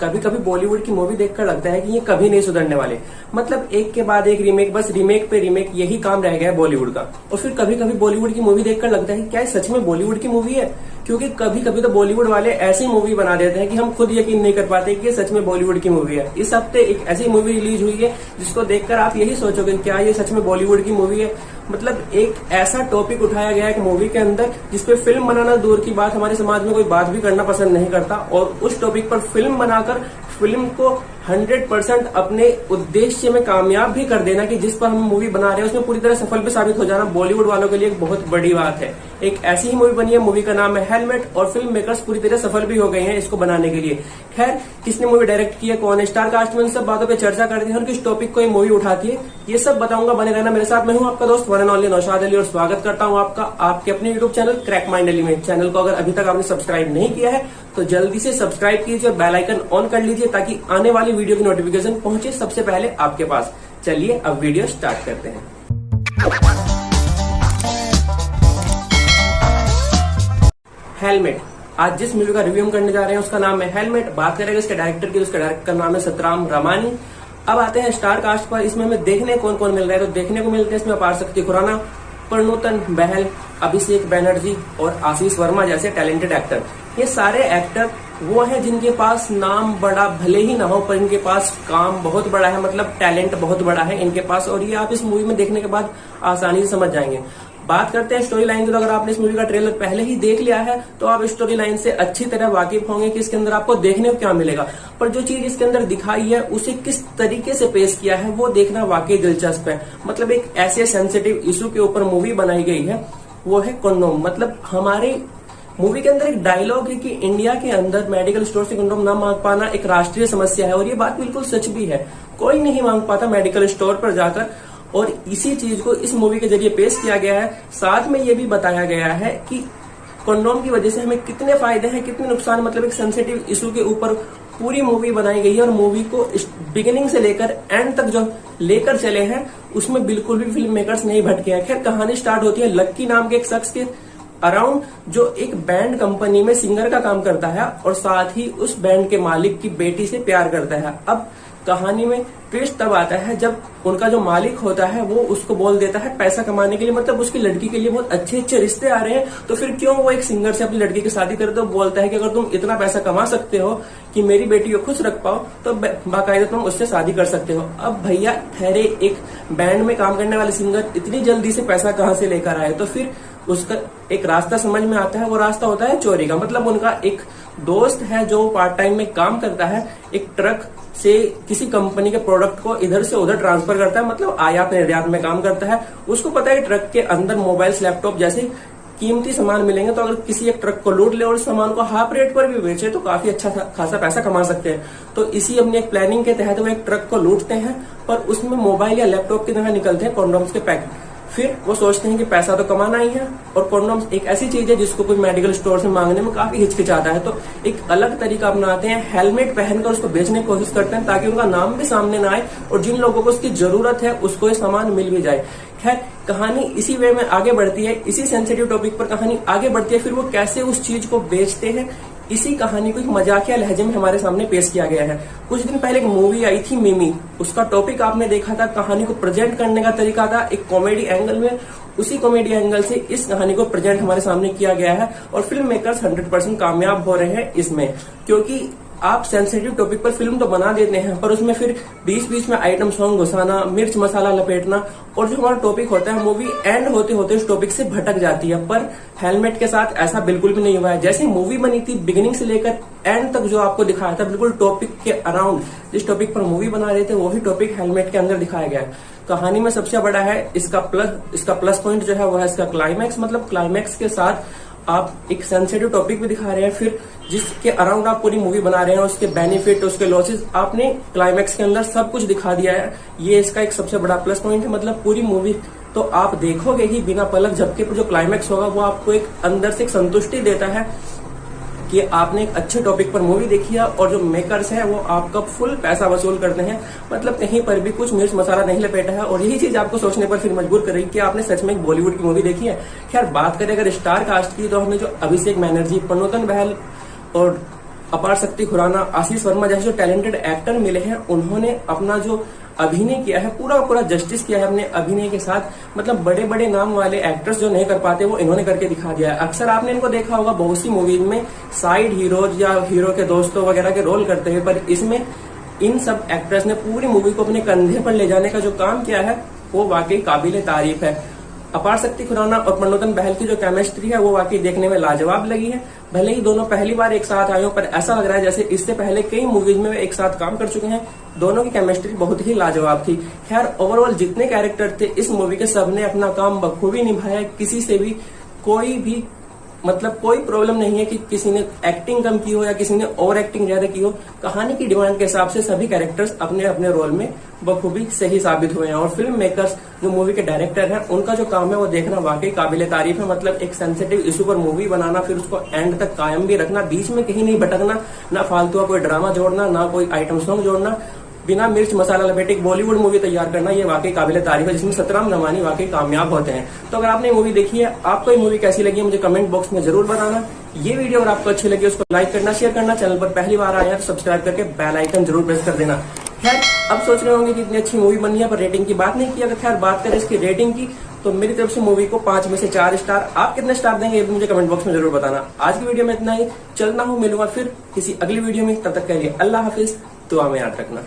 कभी कभी बॉलीवुड की मूवी देखकर लगता है कि ये कभी नहीं सुधरने वाले। मतलब एक के बाद एक रीमेक, बस रीमेक पे रीमेक, यही काम रह गया है बॉलीवुड का। और फिर कभी कभी बॉलीवुड की मूवी देखकर लगता है कि क्या ये सच में बॉलीवुड की मूवी है, क्योंकि कभी कभी तो बॉलीवुड वाले ऐसी मूवी बना देते हैं कि हम खुद यकीन नहीं कर पाते कि ये सच में बॉलीवुड की मूवी है। इस हफ्ते एक ऐसी मूवी रिलीज हुई है जिसको देखकर आप यही सोचोगे क्या ये सच में बॉलीवुड की मूवी है। मतलब एक ऐसा टॉपिक उठाया गया है एक मूवी के अंदर जिसपे फिल्म बनाना दूर की बात, हमारे समाज में कोई बात भी करना पसंद नहीं करता, और उस टॉपिक पर फिल्म बनाकर फिल्म को 100% अपने उद्देश्य में कामयाब भी कर देना कि जिस पर हम मूवी बना रहे हैं उसमें पूरी तरह सफल भी साबित हो जाना बॉलीवुड वालों के लिए एक बहुत बड़ी बात है। एक ऐसी ही मूवी बनी है, मूवी का नाम है हेलमेट, और फिल्म मेकर्स पूरी तरह सफल भी हो गए हैं इसको बनाने के लिए। खैर, किसने मूवी डायरेक्ट की है, कौन है स्टार कास्ट में, इन सब बातों पर चर्चा करती है और किस टॉपिक को ये मूवी उठाती है, ये सब बताऊंगा। बने रहना मेरे साथ। मैं हूं आपका दोस्त one and only Naushad Ali और स्वागत करता हूं आपका आपके अपने YouTube channel crack mind Ali में। चैनल को अगर अभी तक आपने सब्सक्राइब नहीं किया है तो जल्दी से सब्सक्राइब कीजिए और बेल आइकन ऑन कर लीजिए ताकि आने वाली वीडियो की नोटिफिकेशन पहुंचे सबसे पहले आपके पास। चलिए अब वीडियो स्टार्ट करते हैं। हेलमेट, आज जिस मूवी का रिव्यू हम करने जा रहे हैं उसका नाम है हेलमेट। बात करेंगे इसके डायरेक्टर की, उसका डायरेक्टर का नाम है सतराम रामानी। अब आते हैं स्टार कास्ट पर। इसमें हमें देखने कौन कौन मिल रहा है, तो देखने को मिलते हैं इसमें अपार शक्ति खुराना, परनूतन बहल, अभिषेक बैनर्जी और आशीष वर्मा जैसे टैलेंटेड एक्टर। ये सारे एक्टर वो हैं जिनके पास नाम बड़ा भले ही ना हो पर इनके पास काम बहुत बड़ा है, मतलब टैलेंट बहुत बड़ा है इनके पास, और ये आप इस मूवी में देखने के बाद आसानी से समझ जाएंगे। बात करते हैं स्टोरी लाइन की, तो अगर आपने इस मूवी का ट्रेलर पहले ही देख लिया है तो आप स्टोरी लाइन से अच्छी तरह वाकिफ होंगे कि इसके अंदर आपको देखने को क्या मिलेगा। पर जो चीज इसके अंदर दिखाई है उसे किस तरीके से पेश किया है वो देखना वाकई दिलचस्प है। मतलब एक ऐसे सेंसिटिव इशू के ऊपर मूवी बनाई गई है, वो है कंडोम। मतलब हमारे मूवी के अंदर एक डायलॉग है कि इंडिया के अंदर मेडिकल स्टोर से कंडोम ना मांग पाना एक राष्ट्रीय समस्या है, और ये बात बिल्कुल सच भी है। कोई नहीं मांग पाता मेडिकल स्टोर पर जाकर, और इसी चीज को इस मूवी के जरिए पेश किया गया है। साथ में ये भी बताया गया है कि कंडोम की वजह से हमें कितने फायदे हैं कितने नुकसान, मतलब एक सेंसिटिव इशू के ऊपर पूरी मूवी बनाई गई है। और मूवी को बिगिनिंग से लेकर एंड तक जो लेकर चले हैं उसमें बिल्कुल भी फिल्म मेकर्स नहीं भटके हैं। खैर, कहानी स्टार्ट होती है लक्की नाम के एक शख्स के अराउंड जो एक बैंड कंपनी में सिंगर का काम करता है और साथ ही उस बैंड के मालिक की बेटी से प्यार करता है। अब कहानी में ट्विस्ट तब आता है जब उनका जो मालिक होता है वो उसको बोल देता है पैसा कमाने के लिए, मतलब उसकी लड़की के लिए बहुत अच्छे अच्छे रिश्ते आ रहे हैं, तो फिर क्यों वो एक सिंगर से अपनी लड़की की शादी करे। तो बोलता है कि अगर तुम इतना पैसा कमा सकते हो कि मेरी बेटी को खुश रख पाओ तो बाकायदा तुम उससे शादी कर सकते हो। अब भैया ठहरे, एक बैंड में काम करने वाले सिंगर इतनी जल्दी से पैसा कहाँ से लेकर आए। तो फिर उसका एक रास्ता समझ में आता है, वो रास्ता होता है चोरी का। मतलब उनका एक दोस्त है जो पार्ट टाइम में काम करता है, एक ट्रक से किसी कंपनी के प्रोडक्ट को इधर से उधर ट्रांसफर करता है, मतलब आयात निर्यात में काम करता है। उसको पता है ट्रक के अंदर मोबाइल्स, लैपटॉप जैसे कीमती सामान मिलेंगे, तो अगर किसी एक ट्रक को लूट ले और उस सामान को हाफ रेट पर भी बेचे तो काफी अच्छा खासा पैसा कमा सकते हैं। तो इसी अपनी एक प्लानिंग के तहत वो एक ट्रक को लूटते हैं, पर उसमें मोबाइल या लैपटॉप की तरह निकलते हैं कॉन्डोम्स के पैकेट। फिर वो सोचते हैं कि पैसा तो कमाना ही है, और कॉन्डोम्स एक ऐसी चीज है जिसको कोई मेडिकल स्टोर से मांगने में काफी हिचकिचाता है, तो एक अलग तरीका अपनाते हैं, हेलमेट पहनकर उसको बेचने की कोशिश करते हैं ताकि उनका नाम भी सामने ना आए और जिन लोगों को उसकी जरूरत है उसको ये सामान मिल भी जाए। खैर, कहानी इसी वे में आगे बढ़ती है, इसी सेंसिटिव टॉपिक पर कहानी आगे बढ़ती है। फिर वो कैसे उस चीज को बेचते हैं, इसी कहानी को एक मजाकिया लहजे में हमारे सामने पेश किया गया है। कुछ दिन पहले एक मूवी आई थी मिमी, उसका टॉपिक आपने देखा था, कहानी को प्रेजेंट करने का तरीका था एक कॉमेडी एंगल में। उसी कॉमेडी एंगल से इस कहानी को प्रेजेंट हमारे सामने किया गया है और फिल्म मेकर्स 100% कामयाब हो रहे हैं इसमें, क्योंकि आप सेंसिटिव टॉपिक पर फिल्म तो बना देते हैं पर उसमें फिर बीच बीच में आइटम सॉन्ग घुसाना, मिर्च मसाला लपेटना, और जो हमारा टॉपिक होता है मूवी एंड होते होते उस टॉपिक से भटक जाती है। पर हेलमेट के साथ ऐसा बिल्कुल भी नहीं हुआ है। जैसी मूवी बनी थी बिगिनिंग से लेकर एंड तक जो आपको दिखाया था बिल्कुल टॉपिक के अराउंड, जिस टॉपिक पर मूवी बना रहे थे वही टॉपिक हेलमेट के अंदर दिखाया गया है। कहानी में सबसे बड़ा है इसका प्लस पॉइंट जो है वो है इसका क्लाइमैक्स। मतलब क्लाइमैक्स के साथ आप एक सेंसिटिव टॉपिक भी दिखा रहे हैं, फिर जिसके अराउंड आप पूरी मूवी बना रहे हैं उसके बेनिफिट, उसके लॉसेस आपने क्लाइमैक्स के अंदर सब कुछ दिखा दिया है। ये इसका एक सबसे बड़ा प्लस पॉइंट है। मतलब पूरी मूवी तो आप देखोगे ही बिना पलक झपके, पर जो क्लाइमैक्स होगा वो आपको एक अंदर से एक संतुष्टि देता है कि आपने एक अच्छे टॉपिक पर मूवी देखी है, और जो मेकर्स हैं वो आपका फुल पैसा वसूल करते हैं। मतलब कहीं पर भी कुछ मिर्च मसाला नहीं लपेटा है, और यही चीज आपको सोचने पर फिर मजबूर करेगी कि आपने सच में एक बॉलीवुड की मूवी देखी है। खैर, बात करें अगर स्टार कास्ट की, तो हमने जो अभिषेक बैनर्जी, परनूतन बहल और अपार शक्ति खुराना, आशीष वर्मा जैसे जो टैलेंटेड एक्टर मिले हैं, उन्होंने अपना जो अभिनय किया है पूरा जस्टिस किया है अपने अभिनय के साथ। मतलब बड़े बड़े नाम वाले एक्टर्स जो नहीं कर पाते वो इन्होंने करके दिखा दिया है। अक्सर आपने इनको देखा होगा बहुत सी मूवीज में साइड हीरोज या हीरो के दोस्तों वगैरह के रोल करते हुए, पर इसमें इन सब एक्टर्स ने पूरी मूवी को अपने कंधे पर ले जाने का जो काम किया है वो वाकई काबिले तारीफ है। अपार शक्ति खुराना और पंडोतन बहल की जो केमिस्ट्री है वो वाकई देखने में लाजवाब लगी है। भले ही दोनों पहली बार एक साथ आए हो, पर ऐसा लग रहा है जैसे इससे पहले कई मूवीज में वे एक साथ काम कर चुके हैं। दोनों की केमिस्ट्री बहुत ही लाजवाब थी। खैर ओवरऑल जितने कैरेक्टर थे इस मूवी के, सबने अपना काम बखूबी निभाया। किसी से भी कोई प्रॉब्लम नहीं है कि किसी ने एक्टिंग कम की हो या किसी ने ओवर एक्टिंग ज्यादा की हो। कहानी की डिमांड के हिसाब से सभी कैरेक्टर्स अपने अपने रोल में बखूबी सही साबित हुए हैं। और फिल्म मेकर्स जो मूवी के डायरेक्टर हैं, उनका जो काम है वो देखना वाकई काबिले तारीफ है। मतलब एक सेंसिटिव इशू पर मूवी बनाना, फिर उसको एंड तक कायम भी रखना, बीच में कहीं नहीं भटकना, ना फालतू का कोई ड्रामा जोड़ना, ना कोई आइटम सॉन्ग जोड़ना, बिना मिर्च मसाला लपेटे एक बॉलीवुड मूवी तैयार करना, ये वाकई काबिले तारीफ है, जिसमें सतराम रमानी वाकई कामयाब होते हैं। तो अगर आपने मूवी देखी है, आपको ये मूवी कैसी लगी मुझे कमेंट बॉक्स में जरूर बताना। ये वीडियो अगर आपको अच्छी लगी उसको लाइक करना, शेयर करना, चैनल पर पहली बार आए हैं तो सब्सक्राइब करके बेल आइकन जरूर प्रेस कर देना। खैर अब सोच रहे होंगे कि इतनी अच्छी मूवी बनी है पर रेटिंग की बात नहीं की। अगर खैर बात करें इसकी रेटिंग की, तो मेरी तरफ से मूवी को 5 में से 4 स्टार। आप कितने स्टार देंगे ये भी मुझे कमेंट बॉक्स में जरूर बताना। आज की वीडियो में इतना ही, चलना हूँ, मिलूंगा फिर किसी अगली वीडियो में। तब तक के लिए अल्लाह हाफिज, दुआ में याद रखना।